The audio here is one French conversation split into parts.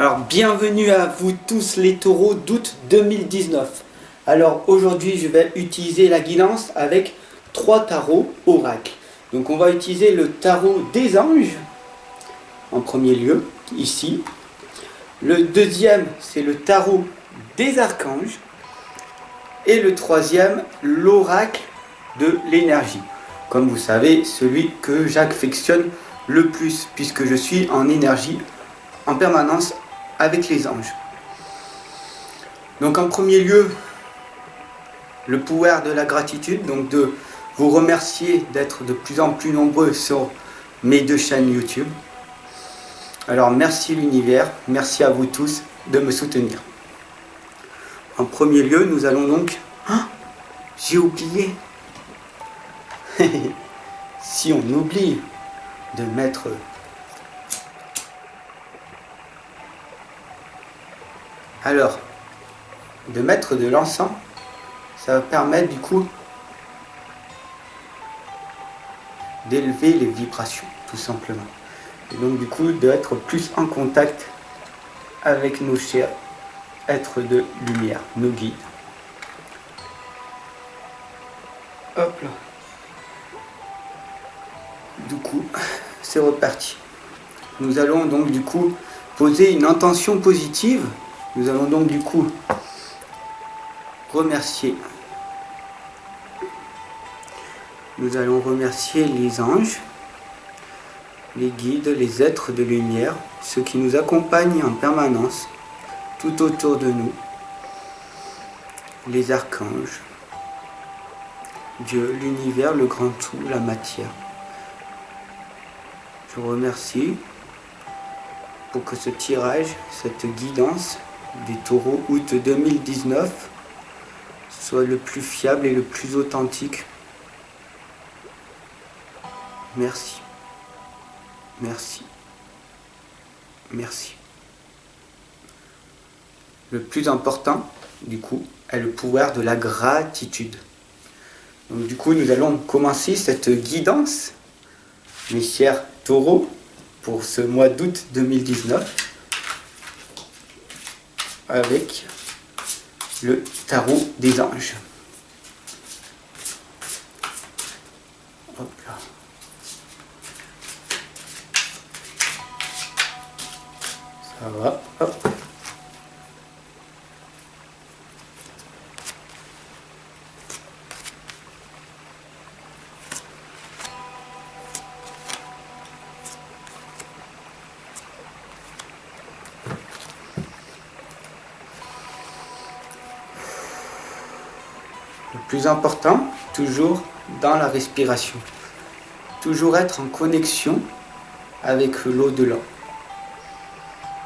Alors bienvenue à vous tous les taureaux d'août 2019. Alors aujourd'hui je vais utiliser la guidance avec 3 tarots oracles. Donc on va utiliser le tarot des anges en premier lieu, ici. Le deuxième c'est le tarot des archanges. Et le troisième, l'oracle de l'énergie. Comme vous savez, celui que j'affectionne le plus puisque je suis en énergie en permanence avec les anges. Donc en premier lieu, le pouvoir de la gratitude, donc de vous remercier d'être de plus en plus nombreux sur mes 2 chaînes YouTube. Alors merci l'univers, merci à vous tous de me soutenir. En premier lieu, nous allons donc... Ah, j'ai oublié. Si on oublie de mettre... Alors, de mettre de l'encens, ça va permettre du coup d'élever les vibrations, tout simplement. Et donc du coup d'être plus en contact avec nos chers êtres de lumière, nos guides. Hop là. Du coup, c'est reparti. Nous allons donc du coup poser une intention positive. Nous allons donc du coup remercier. Nous allons remercier les anges, les guides, les êtres de lumière, ceux qui nous accompagnent en permanence, tout autour de nous, les archanges, Dieu, l'univers, le grand tout, la matière. Je vous remercie pour que ce tirage, cette guidance des taureaux août 2019 soit le plus fiable et le plus authentique. Merci. Merci. Merci. Le plus important, du coup, est le pouvoir de la gratitude. Donc du coup, nous allons commencer cette guidance, mes chers taureaux, pour ce mois d'août 2019, avec le tarot des anges. Hop là. Ça va, hop. Le plus important, toujours dans la respiration. Toujours être en connexion avec l'au-delà.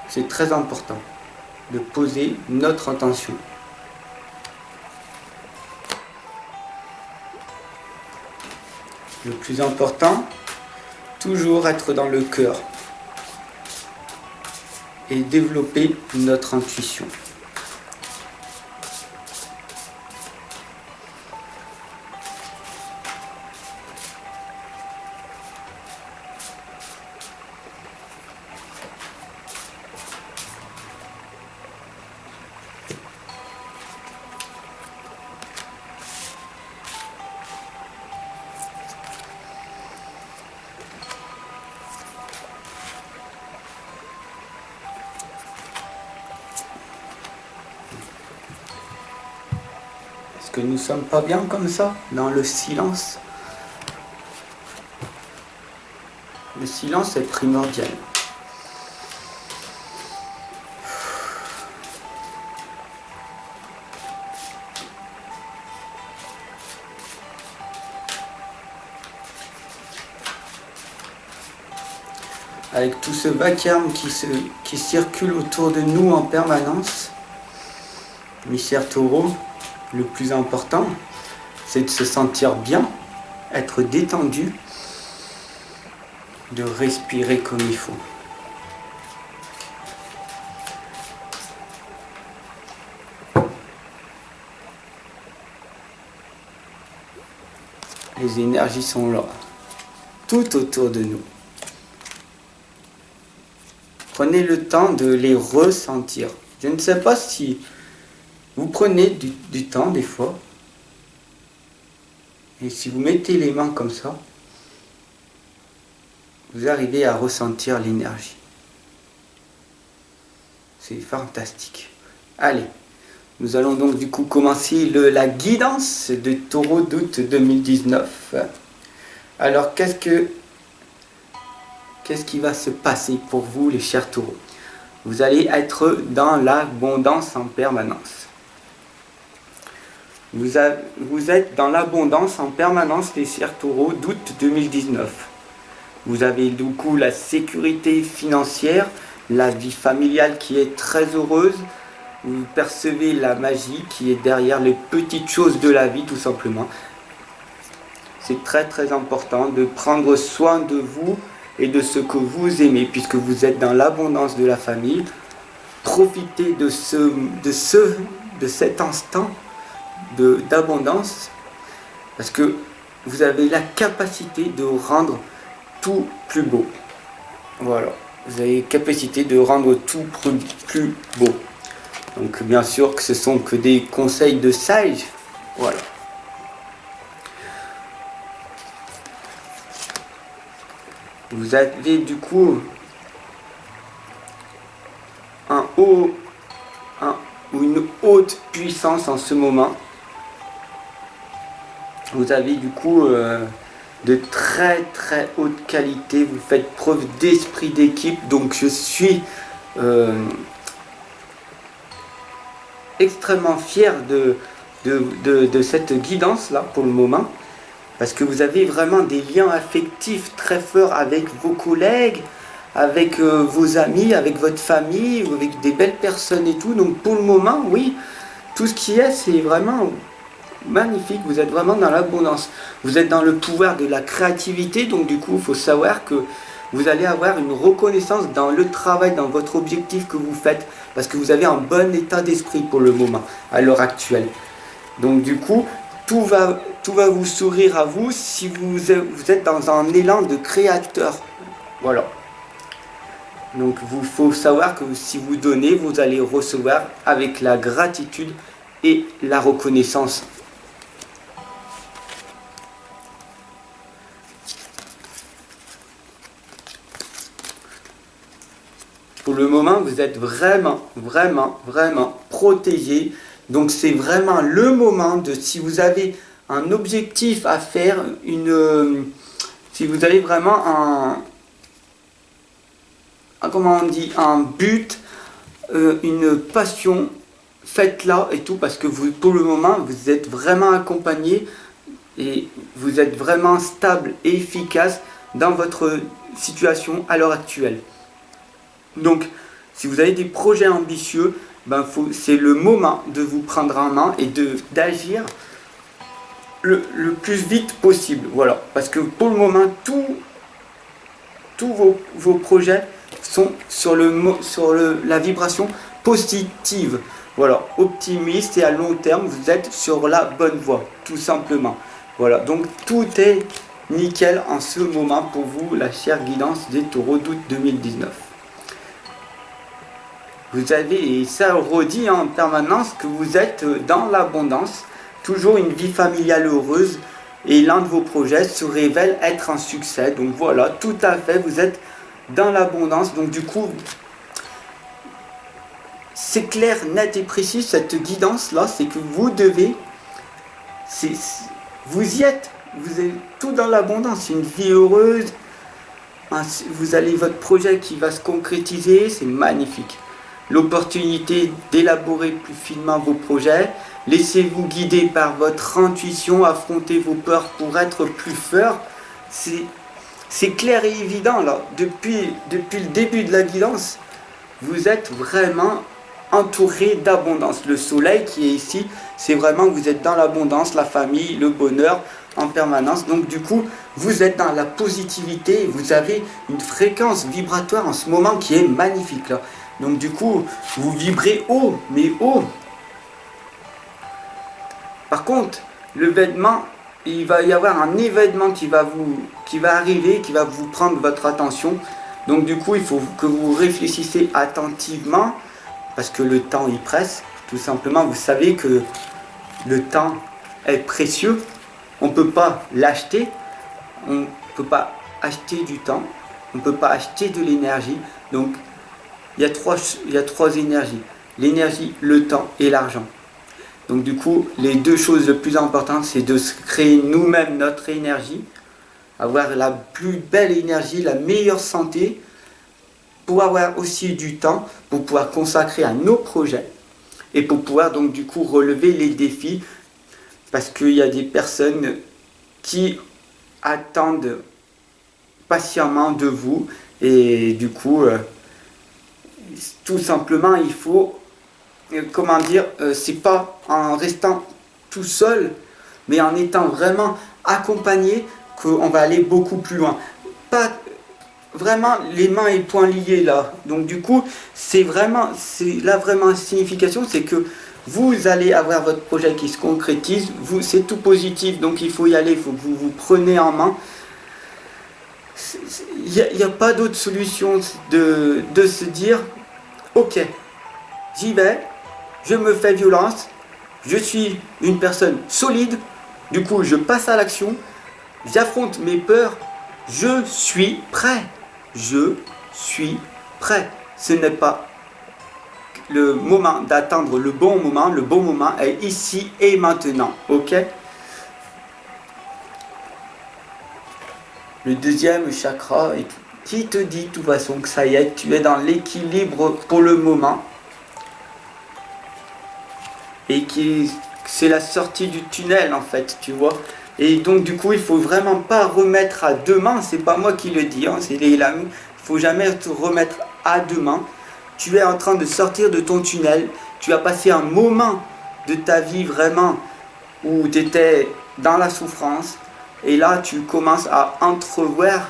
C'est très important de poser notre intention. Le plus important, toujours être dans le cœur et développer notre intuition. Est-ce que nous ne sommes pas bien comme ça, dans le silence? Le silence est primordial. Avec tout ce vacarme qui circule autour de nous en permanence, mes chers taureaux, le plus important, c'est de se sentir bien, être détendu, de respirer comme il faut. Les énergies sont là, tout autour de nous. Prenez le temps de les ressentir. Je ne sais pas si vous prenez du temps des fois. Et si vous mettez les mains comme ça, vous arrivez à ressentir l'énergie. C'est fantastique. Allez, nous allons donc du coup commencer la guidance de Taureau d'août 2019. Alors qu'est-ce qui va se passer pour vous les chers taureaux? Vous allez être dans l'abondance en permanence. Vous êtes dans l'abondance en permanence les chers taureaux d'août 2019. Vous avez du coup la sécurité financière, la vie familiale qui est très heureuse. Vous percevez la magie qui est derrière les petites choses de la vie tout simplement. C'est très très important de prendre soin de vous et de ce que vous aimez puisque vous êtes dans l'abondance de la famille. Profitez de cet instant d'abondance parce que vous avez la capacité de rendre tout plus beau. Voilà, vous avez la capacité de rendre tout plus beau. Donc bien sûr que ce sont que des conseils de sage. Voilà. Vous avez du coup une haute puissance en ce moment. Vous avez du coup de très très haute qualité. Vous faites preuve d'esprit d'équipe. Donc je suis extrêmement fier de cette guidance là pour le moment. Parce que vous avez vraiment des liens affectifs très forts avec vos collègues, avec vos amis, avec votre famille, avec des belles personnes et tout. Donc pour le moment, oui, tout ce qui est, c'est vraiment magnifique. Vous êtes vraiment dans l'abondance. Vous êtes dans le pouvoir de la créativité. Donc du coup, il faut savoir que vous allez avoir une reconnaissance dans le travail, dans votre objectif que vous faites. Parce que vous avez un bon état d'esprit pour le moment, à l'heure actuelle. Donc du coup, tout va vous sourire à vous si vous êtes dans un élan de créateur. Voilà. Donc il faut savoir que si vous donnez, vous allez recevoir avec la gratitude et la reconnaissance. Pour le moment, vous êtes vraiment protégé. Donc c'est vraiment le moment de, si vous avez un objectif à faire, si vous avez vraiment un but, une passion, faites-la et tout, parce que pour le moment, vous êtes vraiment accompagné et vous êtes vraiment stable et efficace dans votre situation à l'heure actuelle. Donc, si vous avez des projets ambitieux, c'est le moment de vous prendre en main et d'agir le plus vite possible. Voilà, parce que pour le moment, tous vos projets sont sur la vibration positive. Voilà, optimiste et à long terme, vous êtes sur la bonne voie, tout simplement. Voilà, donc tout est nickel en ce moment pour vous, la chère guidance des taureaux d'août 2019. Vous avez, et ça redit en permanence, que vous êtes dans l'abondance, toujours une vie familiale heureuse, et l'un de vos projets se révèle être un succès. Donc voilà, tout à fait, vous êtes dans l'abondance. Donc du coup, c'est clair, net et précis, cette guidance-là, c'est que vous devez, vous y êtes, vous êtes tout dans l'abondance, une vie heureuse, vous avez votre projet qui va se concrétiser, c'est magnifique. L'opportunité d'élaborer plus finement vos projets. Laissez-vous guider par votre intuition, affrontez vos peurs pour être plus fort. C'est clair et évident là. Depuis le début de la guidance, vous êtes vraiment entouré d'abondance. Le soleil qui est ici, c'est vraiment que vous êtes dans l'abondance, la famille, le bonheur en permanence. Donc du coup, vous êtes dans la positivité. Vous avez une fréquence vibratoire en ce moment qui est magnifique là. Donc du coup, vous vibrez haut, mais haut. Par contre, l'événement, il va y avoir un événement qui va arriver, qui va vous prendre votre attention. Donc du coup, il faut que vous réfléchissez attentivement, parce que le temps il presse. Tout simplement, vous savez que le temps est précieux. On ne peut pas l'acheter. On ne peut pas acheter du temps. On ne peut pas acheter de l'énergie. Donc, il y a trois énergies. L'énergie, le temps et l'argent. Donc du coup, les deux choses les plus importantes, c'est de se créer nous-mêmes notre énergie, avoir la plus belle énergie, la meilleure santé, pour avoir aussi du temps, pour pouvoir consacrer à nos projets et pour pouvoir donc du coup relever les défis, parce qu'il y a des personnes qui attendent patiemment de vous et du coup, tout simplement, il faut, comment dire, c'est pas en restant tout seul, mais en étant vraiment accompagné qu'on va aller beaucoup plus loin. Pas vraiment les mains et poings liés là. Donc du coup, c'est là vraiment la signification, c'est que vous allez avoir votre projet qui se concrétise, c'est tout positif, donc il faut y aller, il faut que vous vous preniez en main. Il n'y a pas d'autre solution de se dire, ok, j'y vais, je me fais violence, je suis une personne solide, du coup je passe à l'action, j'affronte mes peurs, je suis prêt. Je suis prêt. Ce n'est pas le moment d'attendre le bon moment est ici et maintenant, ok? Le deuxième chakra qui te dit de toute façon que ça y est, tu es dans l'équilibre pour le moment et c'est la sortie du tunnel en fait, tu vois. Et donc du coup, il faut vraiment pas remettre à demain, c'est pas moi qui le dis, hein, c'est les lames. Il faut jamais te remettre à demain. Tu es en train de sortir de ton tunnel, tu as passé un moment de ta vie vraiment où tu étais dans la souffrance et là tu commences à entrevoir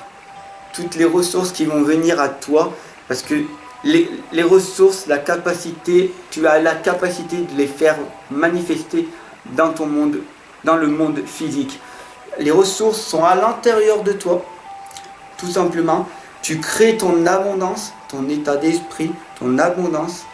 toutes les ressources qui vont venir à toi, parce que les ressources, la capacité, tu as la capacité de les faire manifester dans ton monde, dans le monde physique. Les ressources sont à l'intérieur de toi, tout simplement. Tu crées ton abondance, ton état d'esprit, ton abondance.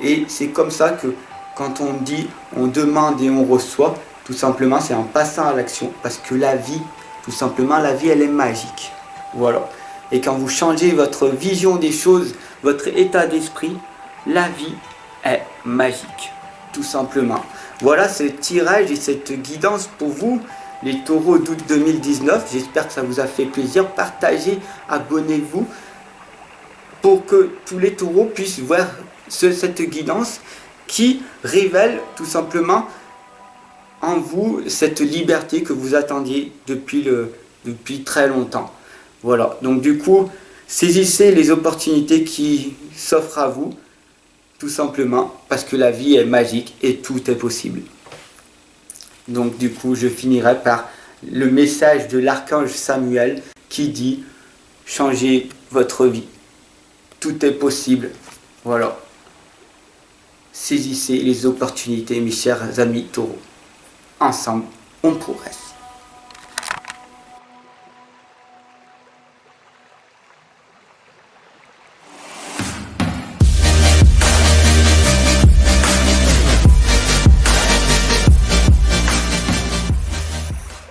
Et c'est comme ça que quand on dit, on demande et on reçoit, tout simplement, c'est en passant à l'action. Parce que la vie, tout simplement, la vie, elle est magique. Voilà. Et quand vous changez votre vision des choses, votre état d'esprit, la vie est magique. Tout simplement. Voilà ce tirage et cette guidance pour vous, les taureaux d'août 2019. J'espère que ça vous a fait plaisir. Partagez, abonnez-vous pour que tous les taureaux puissent voir cette guidance qui révèle tout simplement en vous cette liberté que vous attendiez depuis très longtemps. Voilà, donc du coup, saisissez les opportunités qui s'offrent à vous, tout simplement, parce que la vie est magique et tout est possible. Donc du coup, je finirai par le message de l'archange Samuel qui dit « Changez votre vie, tout est possible ». Voilà. Saisissez les opportunités, mes chers amis taureaux. Ensemble, on progresse.